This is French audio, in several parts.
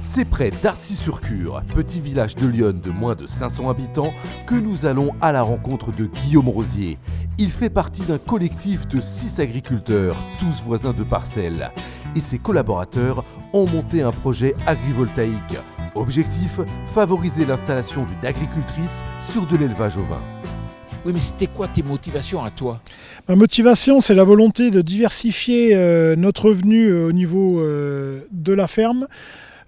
C'est près d'Arcy-sur-Cure, petit village de l'Yonne de moins de 500 habitants, que nous allons à la rencontre de Guillaume Rosier. Il fait partie d'un collectif de 6 agriculteurs, tous voisins de parcelles. Et ses collaborateurs ont monté un projet agrivoltaïque. Objectif, favoriser l'installation d'une agricultrice sur de l'élevage ovin. Oui, mais c'était quoi tes motivations à toi ? Ma motivation, c'est la volonté de diversifier notre revenu au niveau de la ferme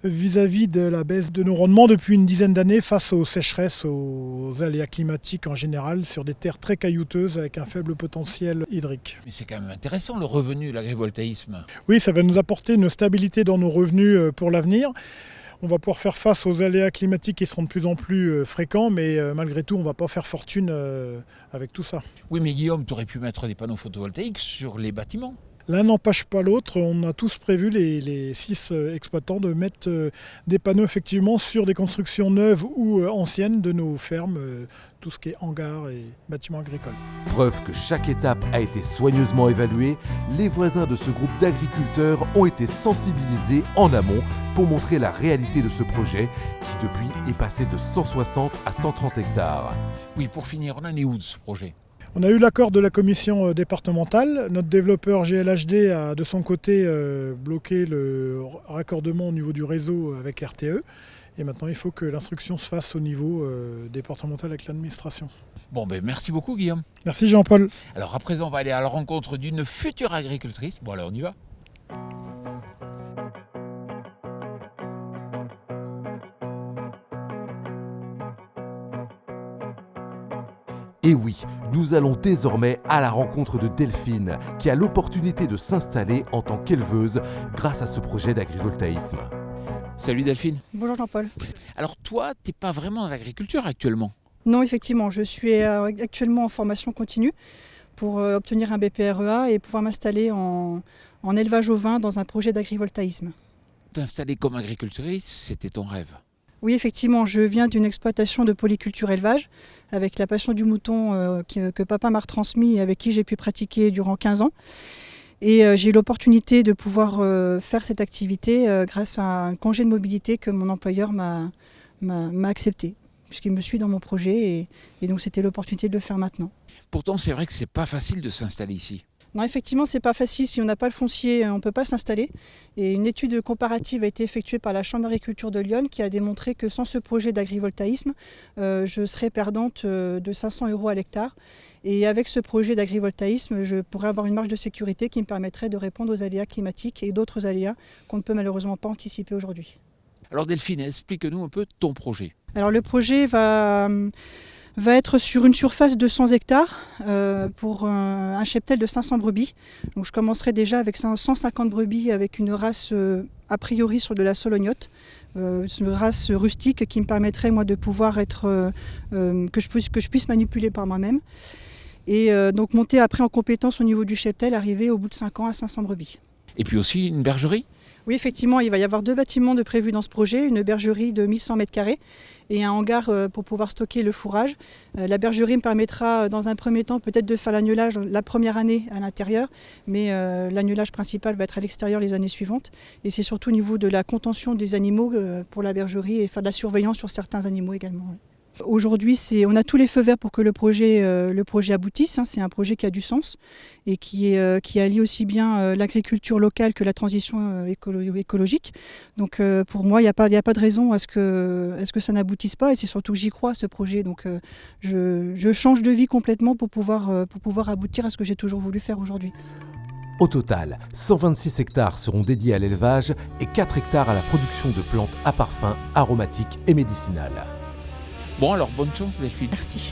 vis-à-vis de la baisse de nos rendements depuis une dizaine d'années face aux sécheresses, aux aléas climatiques en général, sur des terres très caillouteuses avec un faible potentiel hydrique. Mais c'est quand même intéressant le revenu, l'agrivoltaïsme. Oui, ça va nous apporter une stabilité dans nos revenus pour l'avenir. On va pouvoir faire face aux aléas climatiques qui seront de plus en plus fréquents, mais malgré tout, on ne va pas faire fortune avec tout ça. Oui, mais Guillaume, tu aurais pu mettre des panneaux photovoltaïques sur les bâtiments. L'un n'empêche pas l'autre. On a tous prévu, les 6 exploitants, de mettre des panneaux effectivement sur des constructions neuves ou anciennes de nos fermes, tout ce qui est hangars et bâtiments agricoles. Preuve que chaque étape a été soigneusement évaluée, les voisins de ce groupe d'agriculteurs ont été sensibilisés en amont pour montrer la réalité de ce projet qui depuis est passé de 160 à 130 hectares. Oui, pour finir, on en est où de ce projet ? On a eu l'accord de la commission départementale. Notre développeur GLHD a de son côté bloqué le raccordement au niveau du réseau avec RTE. Et maintenant, il faut que l'instruction se fasse au niveau départemental avec l'administration. Bon, ben merci beaucoup Guillaume. Merci Jean-Paul. Alors à présent, on va aller à la rencontre d'une future agricultrice. Bon, alors on y va. Et oui, nous allons désormais à la rencontre de Delphine, qui a l'opportunité de s'installer en tant qu'éleveuse grâce à ce projet d'agrivoltaïsme. Salut Delphine. Bonjour Jean-Paul. Alors toi, t'es pas vraiment dans l'agriculture actuellement. Non, effectivement, je suis actuellement en formation continue pour obtenir un BPREA et pouvoir m'installer en élevage ovin dans un projet d'agrivoltaïsme. T'installer comme agricultrice, c'était ton rêve. Oui, effectivement, je viens d'une exploitation de polyculture élevage avec la passion du mouton que papa m'a retransmis et avec qui j'ai pu pratiquer durant 15 ans. Et j'ai eu l'opportunité de pouvoir faire cette activité grâce à un congé de mobilité que mon employeur m'a accepté, puisqu'il me suit dans mon projet et donc c'était l'opportunité de le faire maintenant. Pourtant, c'est vrai que c'est pas facile de s'installer ici. Non, effectivement, c'est pas facile. Si on n'a pas le foncier, on ne peut pas s'installer. Et une étude comparative a été effectuée par la Chambre d'agriculture de Lyon qui a démontré que sans ce projet d'agrivoltaïsme, je serais perdante de 500 € à l'hectare. Et avec ce projet d'agrivoltaïsme, je pourrais avoir une marge de sécurité qui me permettrait de répondre aux aléas climatiques et d'autres aléas qu'on ne peut malheureusement pas anticiper aujourd'hui. Alors Delphine, explique-nous un peu ton projet. Alors le projet va être sur une surface de 100 hectares pour un cheptel de 500 brebis. Donc je commencerai déjà avec 150 brebis avec une race a priori sur de la solognotte. C'est une race rustique qui me permettrait moi de pouvoir être que je puisse manipuler par moi-même. Et donc monter après en compétence au niveau du cheptel, arriver au bout de 5 ans à 500 brebis. Et puis aussi une bergerie ? Oui, effectivement, il va y avoir 2 bâtiments de prévus dans ce projet, une bergerie de 1100 m² et un hangar pour pouvoir stocker le fourrage. La bergerie me permettra dans un premier temps peut-être de faire l'agnelage la première année à l'intérieur, mais l'agnelage principal va être à l'extérieur les années suivantes. Et c'est surtout au niveau de la contention des animaux pour la bergerie et faire de la surveillance sur certains animaux également. Aujourd'hui, on a tous les feux verts pour que le projet aboutisse. C'est un projet qui a du sens et qui allie aussi bien l'agriculture locale que la transition écologique. Donc pour moi, il n'y a pas de raison à ce que ça n'aboutisse pas et c'est surtout que j'y crois à ce projet. Donc je change de vie complètement pour pouvoir aboutir à ce que j'ai toujours voulu faire aujourd'hui. Au total, 126 hectares seront dédiés à l'élevage et 4 hectares à la production de plantes à parfum, aromatiques et médicinales. Bon alors, bonne chance Delphine. Merci.